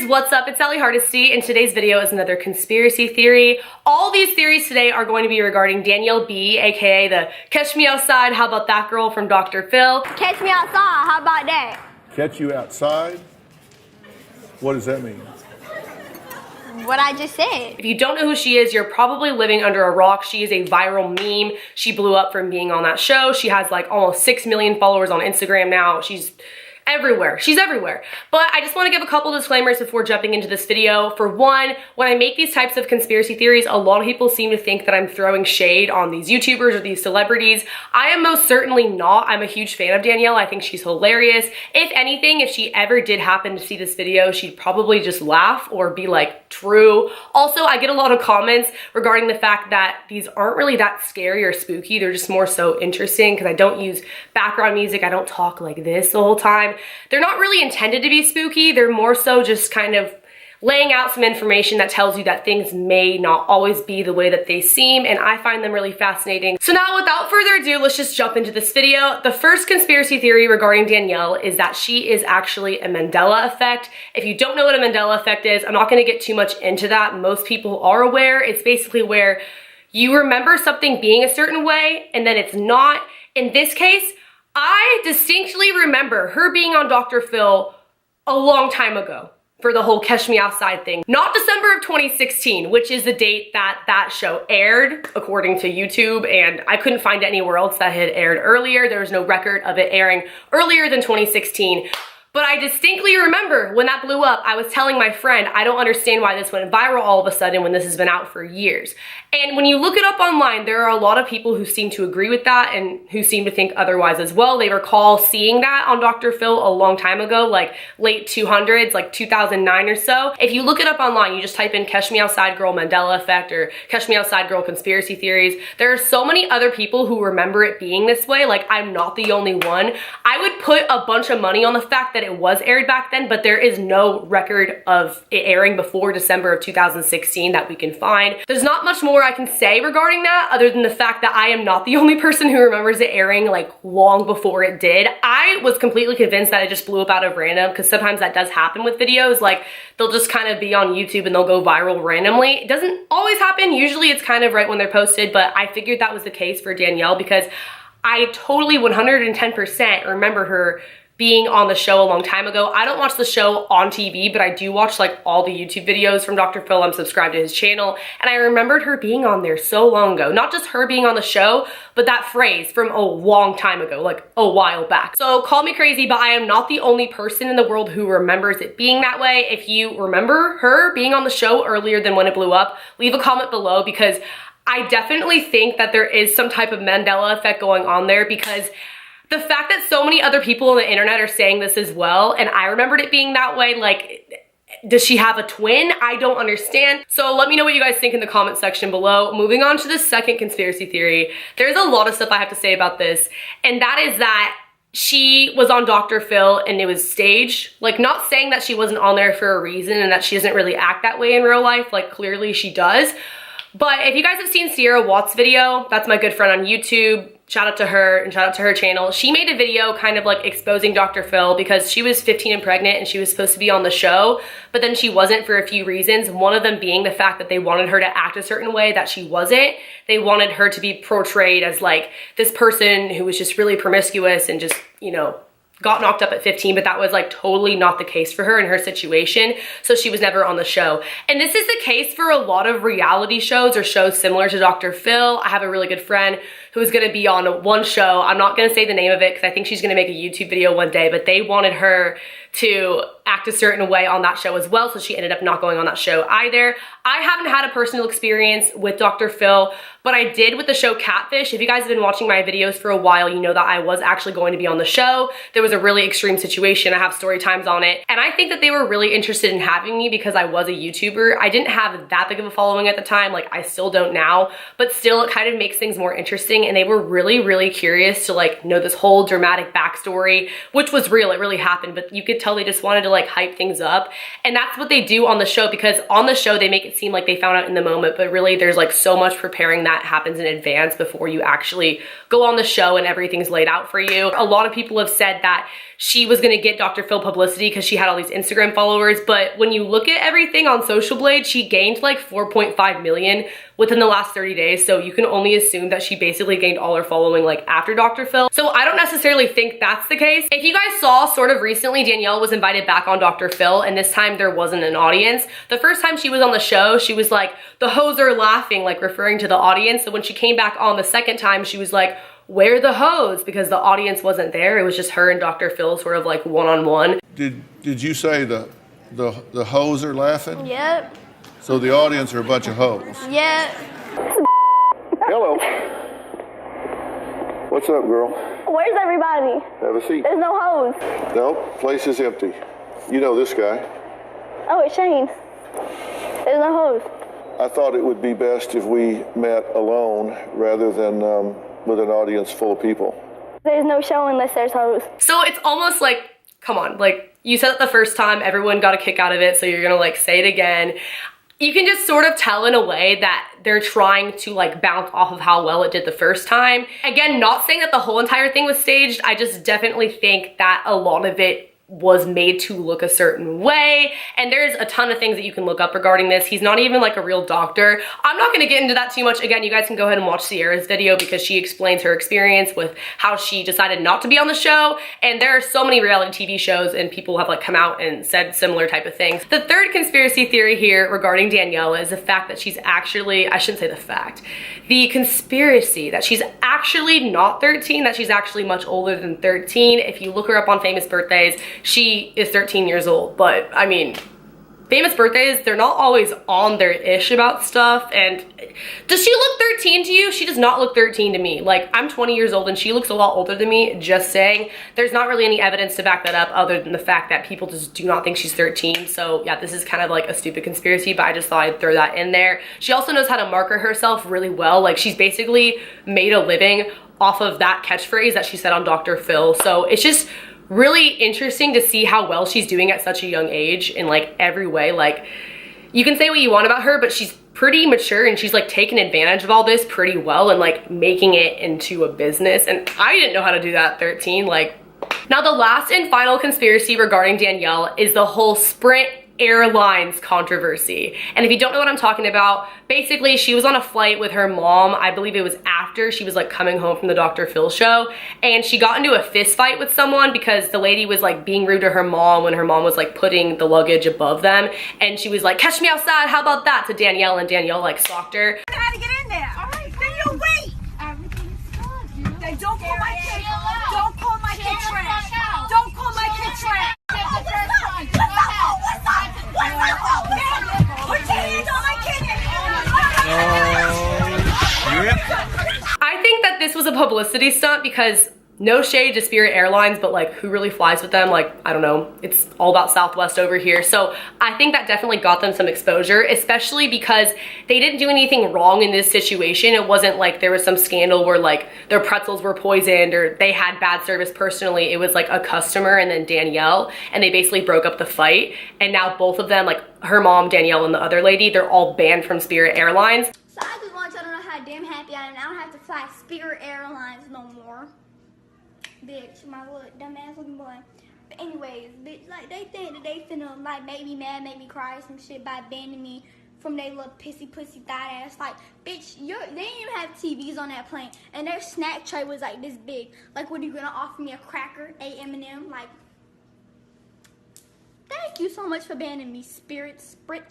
YouTubers, what's up? It's Sally Hardesty, and today's video is another conspiracy theory. All these theories today are going to be regarding Danielle B, aka the Catch Me Outside, how about that girl from Dr. Phil. Catch me outside, how about that? Catch you outside? What does that mean? What I just said. If you don't know who she is, you're probably living under a rock. She is a viral meme. She blew up from being on that show. She has like almost 6 million followers on Instagram now. She's everywhere. She's everywhere. But I just want to give a couple disclaimers before jumping into this video. For one, when I make these types of conspiracy theories, a lot of people seem to think that I'm throwing shade on these YouTubers or these celebrities. I am most certainly not. I'm a huge fan of Danielle. I think she's hilarious. If anything, if she ever did happen to see this video, she'd probably just laugh or be like, true. Also, I get a lot of comments regarding the fact that these aren't really that scary or spooky. They're just more so interesting because I don't use background music. I don't talk like this the whole time. They're not really intended to be spooky. They're more so just kind of laying out some information that tells you that things may not always be the way that they seem, and I find them really fascinating. So now, without further ado, let's just jump into this video. The first conspiracy theory regarding Danielle is that she is actually a Mandela effect. If you don't know what a Mandela effect is, I'm not gonna get too much into that. Most people are aware. It's basically where you remember something being a certain way, and then it's not. In this case, I distinctly remember her being on Dr. Phil a long time ago for the whole Catch Me Outside thing. Not December of 2016, which is the date that that show aired, according to YouTube, and I couldn't find it anywhere else that had aired earlier. There was no record of it airing earlier than 2016. But I distinctly remember when that blew up, I was telling my friend, I don't understand why this went viral all of a sudden when this has been out for years. And when you look it up online, there are a lot of people who seem to agree with that and who seem to think otherwise as well. They recall seeing that on Dr. Phil a long time ago, like late 200s, like 2009 or so. If you look it up online, you just type in Catch Me Outside Girl Mandela Effect or Catch Me Outside Girl Conspiracy Theories. There are so many other people who remember it being this way. Like, I'm not the only one. I would put a bunch of money on the fact that it was aired back then, but there is no record of it airing before December of 2016 that we can find. There's not much more I can say regarding that other than the fact that I am not the only person who remembers it airing like long before it did. I was completely convinced that it just blew up out of random, because sometimes that does happen with videos. Like, they'll just kind of be on YouTube and they'll go viral randomly. It doesn't always happen. Usually it's kind of right when they're posted, but I figured that was the case for Danielle because I totally 110% remember her being on the show a long time ago. I don't watch the show on TV, but I do watch like all the YouTube videos from Dr. Phil. I'm subscribed to his channel, and I remembered her being on there so long ago. Not just her being on the show, but that phrase from a long time ago, like a while back. So call me crazy, but I am not the only person in the world who remembers it being that way. If you remember her being on the show earlier than when it blew up, leave a comment below, because I definitely think that there is some type of Mandela effect going on there, because the fact that so many other people on the internet are saying this as well, and I remembered it being that way, like, does she have a twin? I don't understand. So let me know what you guys think in the comment section below. Moving on to the second conspiracy theory, there's a lot of stuff I have to say about this, and that is that she was on Dr. Phil and it was staged. Like, not saying that she wasn't on there for a reason and that she doesn't really act that way in real life, like clearly she does. But if you guys have seen Sierra Watts' video, that's my good friend on YouTube, shout out to her and shout out to her channel. She made a video kind of like exposing Dr. Phil because she was 15 and pregnant and she was supposed to be on the show, but then she wasn't for a few reasons. One of them being the fact that they wanted her to act a certain way that she wasn't. They wanted her to be portrayed as like this person who was just really promiscuous and just, you know, got knocked up at 15, but that was like totally not the case for her in her situation. So she was never on the show. And this is the case for a lot of reality shows or shows similar to Dr. Phil. I have a really good friend who is gonna be on one show. I'm not gonna say the name of it because I think she's gonna make a YouTube video one day, but they wanted her to act a certain way on that show as well, so she ended up not going on that show either. I haven't had a personal experience with Dr. Phil, but I did with the show Catfish. If you guys have been watching my videos for a while, you know that I was actually going to be on the show. There was a really extreme situation. I have story times on it, and I think that they were really interested in having me because I was a YouTuber. I didn't have that big of a following at the time, like I still don't now, but still it kind of makes things more interesting everything, and they were really curious to like know this whole dramatic backstory, which was real, it really happened, but you could tell they just wanted to like hype things up. And that's what they do on the show, because on the show they make it seem like they found out in the moment, but really there's like so much preparing that happens in advance before you actually go on the show and everything's laid out for you. A lot of people have said that she was gonna get Dr. Phil publicity because she had all these Instagram followers, but when you look at everything on Social Blade, she gained like 4.5 million within the last 30 days, so you can only assume that she basically gained all her following like after Dr. Phil. So I don't necessarily think that's the case. If you guys saw sort of recently, Danielle was invited back on Dr. Phil, and this time there wasn't an audience. The first time she was on the show, she was like, the hoes are laughing, like referring to the audience. So when she came back on the second time, she was like, where are the hoes? Because the audience wasn't there. It was just her and Dr. Phil sort of like one-on-one. Did you say the hoes are laughing? Yep. So the audience are a bunch of hoes. Yep. Hello. What's up, girl? Where's everybody? Have a seat. There's no hoes. No, place is empty. You know this guy. Oh, it's Shane. There's no hoes. I thought it would be best if we met alone rather than with an audience full of people. There's no show unless there's hoes. So it's almost like, come on, like you said it the first time, everyone got a kick out of it, so you're gonna like say it again. You can just sort of tell in a way that they're trying to like bounce off of how well it did the first time. Again, not saying that the whole entire thing was staged, I just definitely think that a lot of it was made to look a certain way, and there's a ton of things that you can look up regarding this. He's not even like a real doctor. I'm not gonna get into that too much. Again, you guys can go ahead and watch Sierra's video because she explains her experience with how she decided not to be on the show, and there are so many reality TV shows and people have like come out and said similar type of things. The third conspiracy theory here regarding Danielle is the fact that she's actually, I shouldn't say the fact, the conspiracy that she's actually not 13, that she's actually much older than 13. If you look her up on famous birthdays, she is 13 years old, but I mean, famous birthdays, they're not always on their ish about stuff. And does she look 13 to you? She does not look 13 to me. Like, I'm 20 years old and she looks a lot older than me, just saying. There's not really any evidence to back that up other than the fact that people just do not think she's 13. So yeah, this is kind of like a stupid conspiracy, but I just thought I'd throw that in there. She also knows how to market herself really well. Like, she's basically made a living off of that catchphrase that she said on Dr. Phil. So it's just really interesting to see how well she's doing at such a young age in like every way. Like, you can say what you want about her, but she's pretty mature and she's like taken advantage of all this pretty well and like making it into a business. And I didn't know how to do that at 13. Like, now the last and final conspiracy regarding Danielle is the whole Sprint Airlines controversy. And if you don't know what I'm talking about, basically she was on a flight with her mom. I believe it was after she was like coming home from the Dr. Phil show, and she got into a fist fight with someone because the lady was like being rude to her mom when her mom was like putting the luggage above them, and she was like, catch me outside, how about that, to Danielle, and Danielle like stalked her. I had to get in there. All right, then you wait. Everything's good. Then don't call my kid. Don't call my kid trash. Don't call my kid trash. I think that this was a publicity stunt because no shade to Spirit Airlines, but like, who really flies with them? Like, I don't know, it's all about Southwest over here. So I think that definitely got them some exposure, especially because they didn't do anything wrong in this situation. It wasn't like there was some scandal where like their pretzels were poisoned or they had bad service personally. It was like a customer and then Danielle, and they basically broke up the fight. And now both of them, like her mom, Danielle, and the other lady, they're all banned from Spirit Airlines. So I just want y'all to know how damn happy I am. I don't have to fly Spirit Airlines no more. Bitch, my little dumbass looking boy. But anyways, bitch, like they think that they finna like make me mad, make me cry some shit by banning me from their little pissy pussy thigh ass. Like, bitch, they didn't even have TVs on that plane, and their snack tray was like this big. Like, what are you gonna offer me, a cracker, a M&M? Like, thank you so much for banning me, Sprint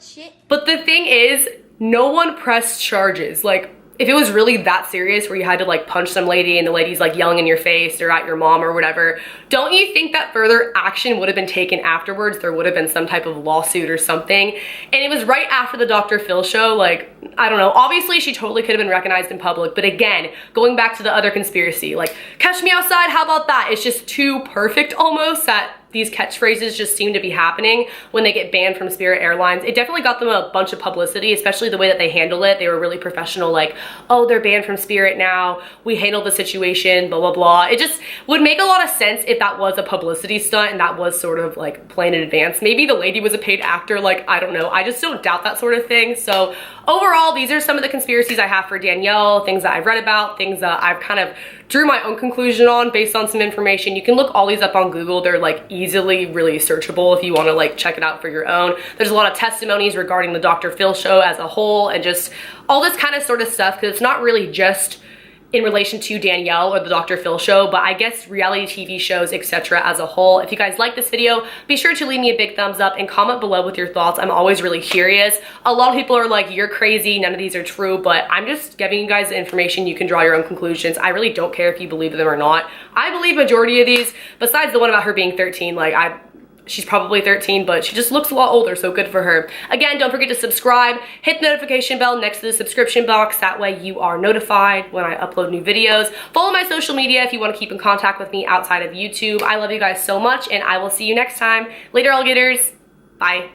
shit. But the thing is, no one pressed charges. Like, if it was really that serious where you had to like punch some lady and the lady's like yelling in your face or at your mom or whatever, don't you think that further action would have been taken afterwards? There would have been some type of lawsuit or something. And it was right after the Dr. Phil show. Like, I don't know, obviously she totally could have been recognized in public, but again, going back to the other conspiracy, like, catch me outside, how about that? It's just too perfect almost that these catchphrases just seem to be happening when they get banned from Spirit Airlines. It definitely got them a bunch of publicity, especially the way that they handle it. They were really professional, like, oh, they're banned from Spirit now, we handled the situation, blah, blah, blah. It just would make a lot of sense if that was a publicity stunt and that was sort of like planned in advance. Maybe the lady was a paid actor, like, I don't know. I just don't doubt that sort of thing. So overall, these are some of the conspiracies I have for Danielle, things that I've read about, things that I've kind of drew my own conclusion on based on some information. You can look all these up on Google. They're like easily really searchable if you want to like check it out for your own. There's a lot of testimonies regarding the Dr. Phil show as a whole and just all this kind of sort of stuff, because it's not really just in relation to Danielle or the Dr. Phil show, but I guess reality TV shows, etc. as a whole. If you guys like this video, be sure to leave me a big thumbs up and comment below with your thoughts. I'm always really curious. A lot of people are like, you're crazy, none of these are true, but I'm just giving you guys the information. You can draw your own conclusions. I really don't care if you believe them or not. I believe majority of these, besides the one about her being 13, like she's probably 13, but she just looks a lot older, so good for her. Again, don't forget to subscribe, hit the notification bell next to the subscription box. That way you are notified when I upload new videos. Follow my social media if you want to keep in contact with me outside of YouTube. I love you guys so much, and I will see you next time. Later, alligators. Bye.